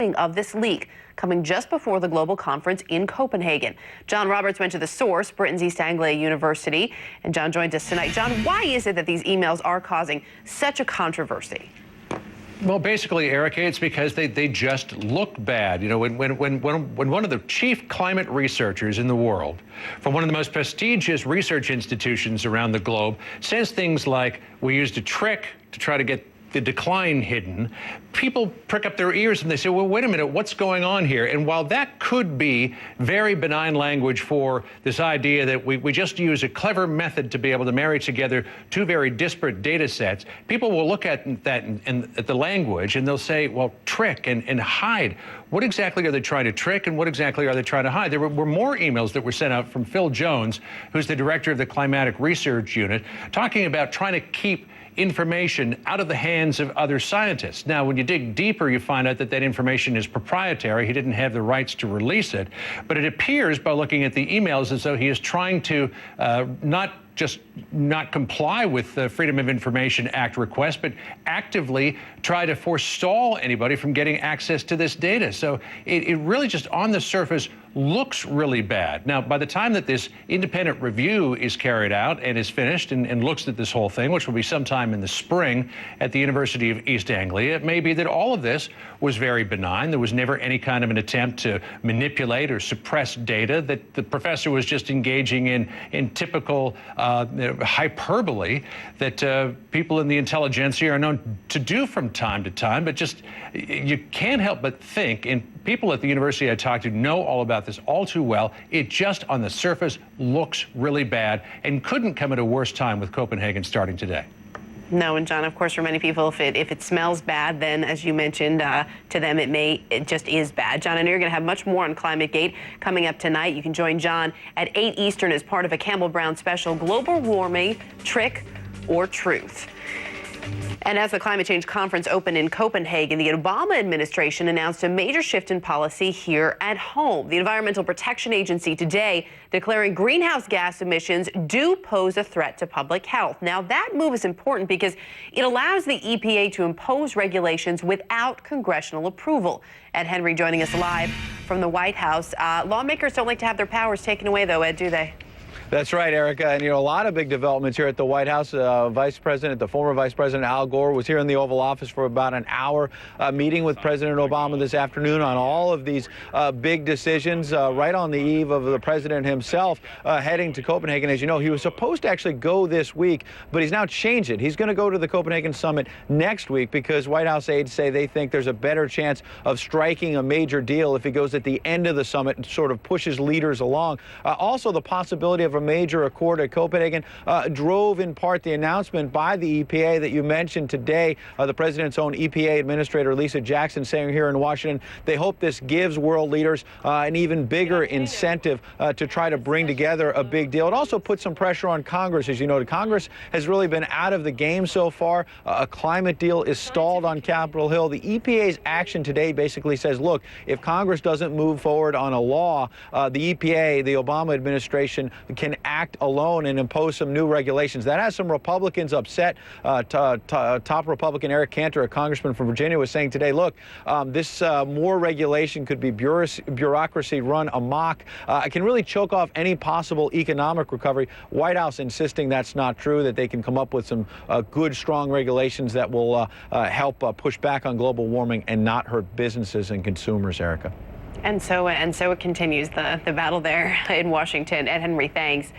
of this leak coming just before the global conference in Copenhagen. John Roberts went to the source, Britain's East Anglia University, and John joins us tonight. John, why is it that these emails are causing such a controversy? Well, basically, Erica, it's because they just look bad. You know, when one of the chief climate researchers in the world from one of the most prestigious research institutions around the globe says things like, we used a trick to try to get the decline hidden, people prick up their ears and they say, well, wait a minute, what's going on here? And while that could be very benign language for this idea that we just use a clever method to be able to marry together two very disparate data sets, people will look at that and at the language and they'll say, well, trick and hide. What exactly are they trying to trick and what exactly are they trying to hide? There were more emails that were sent out from Phil Jones, who's the director of the Climatic Research Unit, talking about trying to keep information out of the hands of other scientists. Now, when you dig deeper, you find out that that information is proprietary. He didn't have the rights to release it. But it appears, by looking at the emails, as though he is trying to not comply with the Freedom of Information Act request, but actively try to forestall anybody from getting access to this data. So it really just on the surface looks really bad. Now, by the time that this independent review is carried out and is finished and looks at this whole thing, which will be sometime in the spring at the University of East Anglia, it may be that all of this was very benign. There was never any kind of an attempt to manipulate or suppress data, that the professor was just engaging in typical hyperbole that people in the intelligentsia are known to do from time to time. But just, you can't help but think, and people at the university I talked to know all about this all too well, it just on the surface looks really bad and couldn't come at a worse time with Copenhagen starting today. No, and John, of course, for many people, if it smells bad, then, as you mentioned, to them it just is bad. John, I know you're going to have much more on Climategate coming up tonight. You can join John at 8 Eastern as part of a Campbell Brown special, Global Warming, Trick or Truth. And as the climate change conference opened in Copenhagen, the Obama administration announced a major shift in policy here at home. The Environmental Protection Agency today declaring greenhouse gas emissions do pose a threat to public health. Now, that move is important because it allows the EPA to impose regulations without congressional approval. Ed Henry joining us live from the White House. Lawmakers don't like to have their powers taken away, though, Ed, do they? That's right, Erica. And, you know, a lot of big developments here at the White House. The former Vice President Al Gore was here in the Oval Office for about an hour, meeting with President Obama this afternoon on all of these big decisions, right on the eve of the president himself heading to Copenhagen. As you know, he was supposed to actually go this week, but he's now changed it. He's going to go to the Copenhagen summit next week because White House aides say they think there's a better chance of striking a major deal if he goes at the end of the summit and sort of pushes leaders along. Also, the possibility of a major accord at Copenhagen drove in part the announcement by the EPA that you mentioned today. The president's own EPA administrator, Lisa Jackson, saying here in Washington, they hope this gives world leaders an even bigger incentive to try to bring together a big deal. It also puts some pressure on Congress. As you know, Congress has really been out of the game so far. A climate deal is stalled on Capitol Hill. The EPA's action today basically says, look, if Congress doesn't move forward on a law, the EPA, the Obama administration, can act alone and impose some new regulations. That has some Republicans upset. Top Republican Eric Cantor, a congressman from Virginia, was saying today, look, this more regulation could be bureaucracy run amok. It can really choke off any possible economic recovery. White House insisting that's not true, that they can come up with some good, strong regulations that will help push back on global warming and not hurt businesses and consumers, Erica. And so it continues, the battle there in Washington. Ed Henry, thanks.